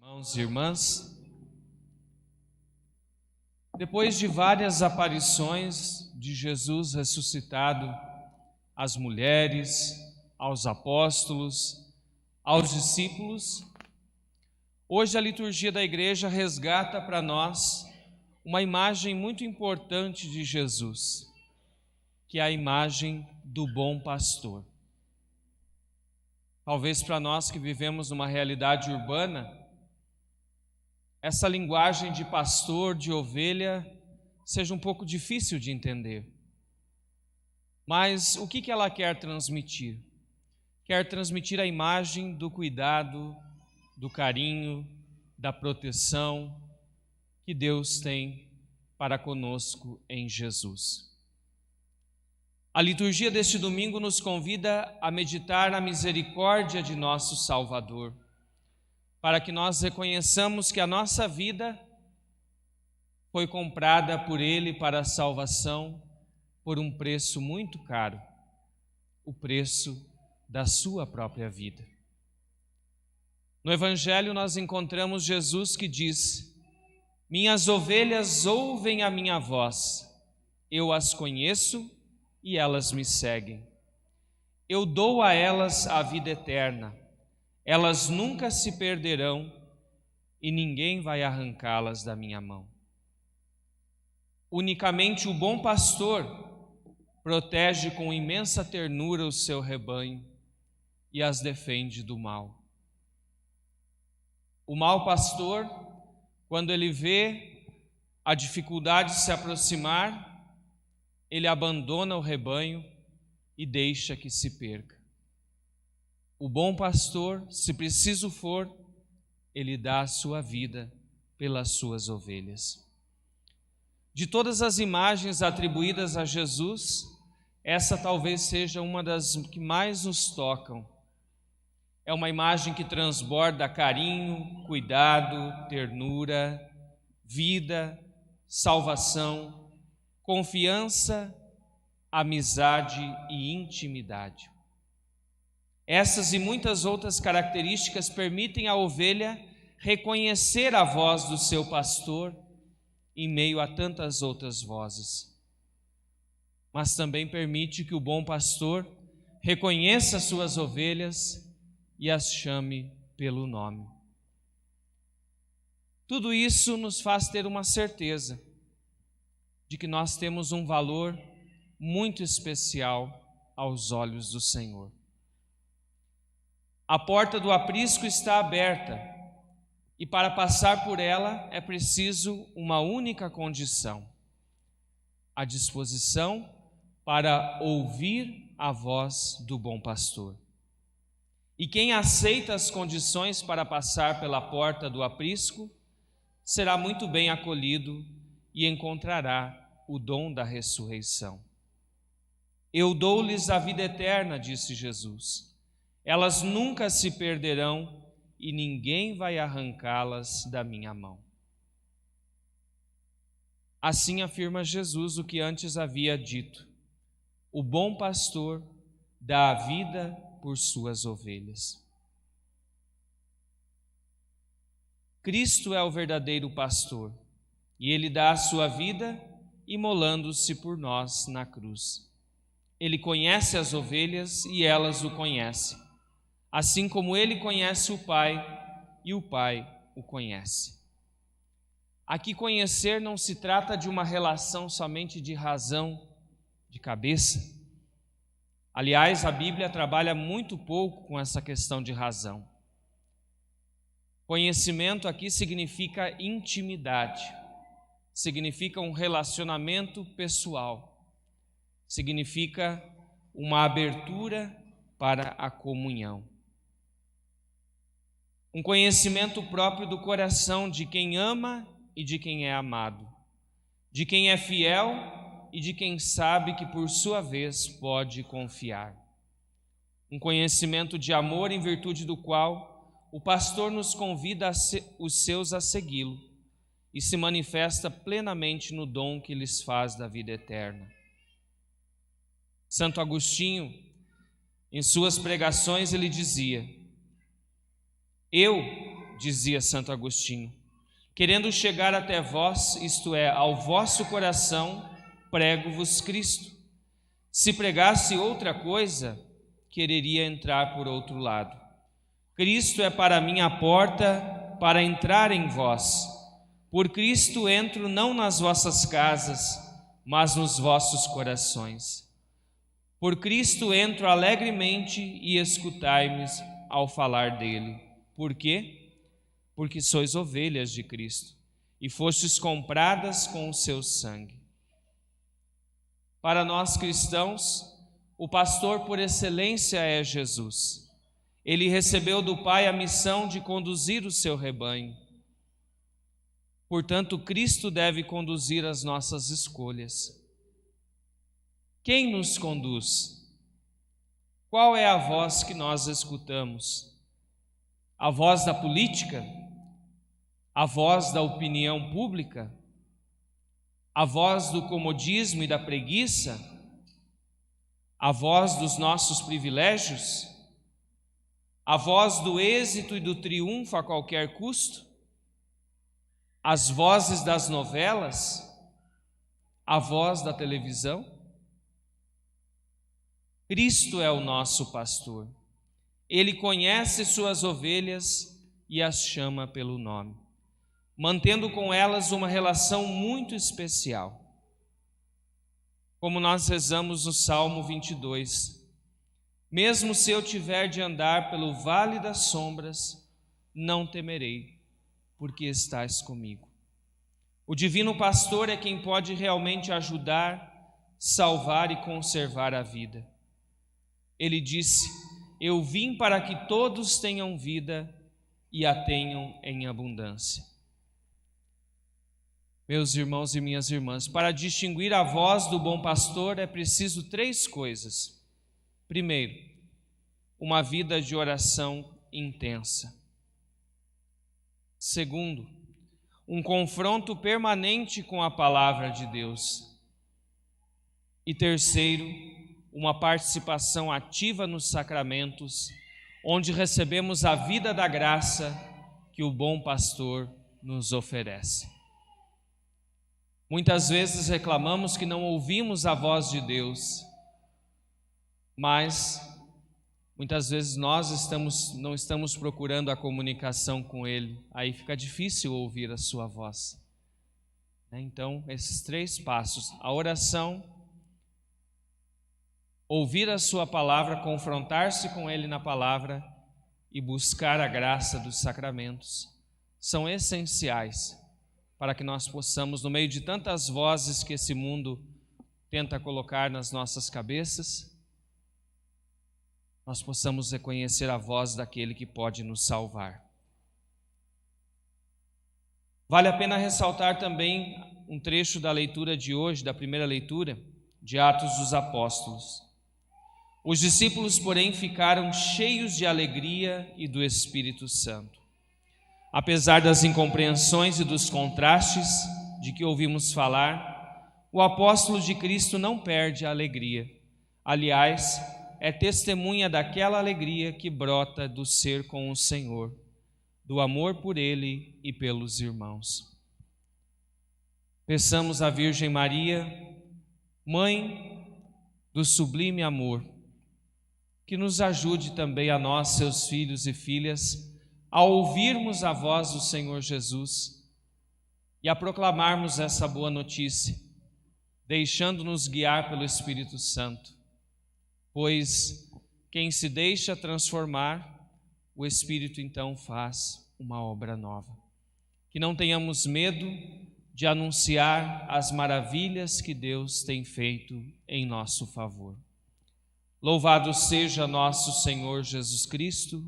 Irmãos e irmãs, depois de várias aparições de Jesus ressuscitado às mulheres, aos apóstolos, aos discípulos, hoje a liturgia da igreja resgata para nós uma imagem muito importante de Jesus, que é a imagem do bom pastor. Talvez para nós que vivemos numa realidade urbana, essa linguagem de pastor, de ovelha, seja um pouco difícil de entender. Mas o que ela quer transmitir? Quer transmitir a imagem do cuidado, do carinho, da proteção que Deus tem para conosco em Jesus. A liturgia deste domingo nos convida a meditar na misericórdia de nosso Salvador, para que nós reconheçamos que a nossa vida foi comprada por Ele para a salvação por um preço muito caro, o preço da sua própria vida. No Evangelho nós encontramos Jesus que diz: "Minhas ovelhas ouvem a minha voz, eu as conheço e elas me seguem. Eu dou a elas a vida eterna. Elas nunca se perderão e ninguém vai arrancá-las da minha mão." Unicamente o bom pastor protege com imensa ternura o seu rebanho e as defende do mal. O mau pastor, quando ele vê a dificuldade se aproximar, ele abandona o rebanho e deixa que se perca. O bom pastor, se preciso for, ele dá a sua vida pelas suas ovelhas. De todas as imagens atribuídas a Jesus, essa talvez seja uma das que mais nos tocam. É uma imagem que transborda carinho, cuidado, ternura, vida, salvação, confiança, amizade e intimidade. Essas e muitas outras características permitem à ovelha reconhecer a voz do seu pastor em meio a tantas outras vozes. Mas também permite que o bom pastor reconheça as suas ovelhas e as chame pelo nome. Tudo isso nos faz ter uma certeza de que nós temos um valor muito especial aos olhos do Senhor. A porta do aprisco está aberta e para passar por ela é preciso uma única condição: a disposição para ouvir a voz do bom pastor. E quem aceita as condições para passar pela porta do aprisco será muito bem acolhido e encontrará o dom da ressurreição. Eu dou-lhes a vida eterna, disse Jesus. Elas nunca se perderão e ninguém vai arrancá-las da minha mão. Assim afirma Jesus o que antes havia dito: o bom pastor dá a vida por suas ovelhas. Cristo é o verdadeiro pastor e Ele dá a sua vida imolando-se por nós na cruz. Ele conhece as ovelhas e elas o conhecem, assim como Ele conhece o Pai e o Pai o conhece. Aqui conhecer não se trata de uma relação somente de razão, de cabeça. Aliás, a Bíblia trabalha muito pouco com essa questão de razão. Conhecimento aqui significa intimidade, significa um relacionamento pessoal, significa uma abertura para a comunhão. Um conhecimento próprio do coração de quem ama e de quem é amado, de quem é fiel e de quem sabe que por sua vez pode confiar. Um conhecimento de amor em virtude do qual o pastor nos convida os seus a segui-lo e se manifesta plenamente no dom que lhes faz da vida eterna. Santo Agostinho, em suas pregações, ele dizia: eu, dizia Santo Agostinho, querendo chegar até vós, isto é, ao vosso coração, prego-vos Cristo. Se pregasse outra coisa, quereria entrar por outro lado. Cristo é para mim a porta para entrar em vós. Por Cristo entro não nas vossas casas, mas nos vossos corações. Por Cristo entro alegremente e escutai-me ao falar dele. Por quê? Porque sois ovelhas de Cristo e fostes compradas com o seu sangue. Para nós cristãos, o pastor por excelência é Jesus. Ele recebeu do Pai a missão de conduzir o seu rebanho. Portanto, Cristo deve conduzir as nossas escolhas. Quem nos conduz? Qual é a voz que nós escutamos? A voz da política? A voz da opinião pública? A voz do comodismo e da preguiça? A voz dos nossos privilégios? A voz do êxito e do triunfo a qualquer custo? As vozes das novelas? A voz da televisão? Cristo é o nosso pastor. Ele conhece suas ovelhas e as chama pelo nome, mantendo com elas uma relação muito especial. Como nós rezamos no Salmo 22, mesmo se eu tiver de andar pelo vale das sombras, não temerei, porque estás comigo. O divino pastor é quem pode realmente ajudar, salvar e conservar a vida. Ele disse: eu vim para que todos tenham vida e a tenham em abundância. Meus irmãos e minhas irmãs, para distinguir a voz do bom pastor é preciso 3 coisas. Primeiro, uma vida de oração intensa. Segundo, um confronto permanente com a palavra de Deus. E terceiro, uma participação ativa nos sacramentos, onde recebemos a vida da graça que o bom pastor nos oferece. Muitas vezes reclamamos que não ouvimos a voz de Deus, mas muitas vezes nós não estamos procurando a comunicação com Ele, aí fica difícil ouvir a sua voz. Então, esses 3 passos, a oração, ouvir a sua palavra, confrontar-se com Ele na palavra e buscar a graça dos sacramentos, são essenciais para que nós possamos, no meio de tantas vozes que esse mundo tenta colocar nas nossas cabeças, nós possamos reconhecer a voz daquele que pode nos salvar. Vale a pena ressaltar também um trecho da leitura de hoje, da primeira leitura, de Atos dos Apóstolos. Os discípulos, porém, ficaram cheios de alegria e do Espírito Santo. Apesar das incompreensões e dos contrastes de que ouvimos falar, o apóstolo de Cristo não perde a alegria. Aliás, é testemunha daquela alegria que brota do ser com o Senhor, do amor por Ele e pelos irmãos. Peçamos à Virgem Maria, Mãe do sublime amor, que nos ajude também a nós, seus filhos e filhas, a ouvirmos a voz do Senhor Jesus e a proclamarmos essa boa notícia, deixando-nos guiar pelo Espírito Santo. Pois quem se deixa transformar, o Espírito então faz uma obra nova. Que não tenhamos medo de anunciar as maravilhas que Deus tem feito em nosso favor. Louvado seja nosso Senhor Jesus Cristo.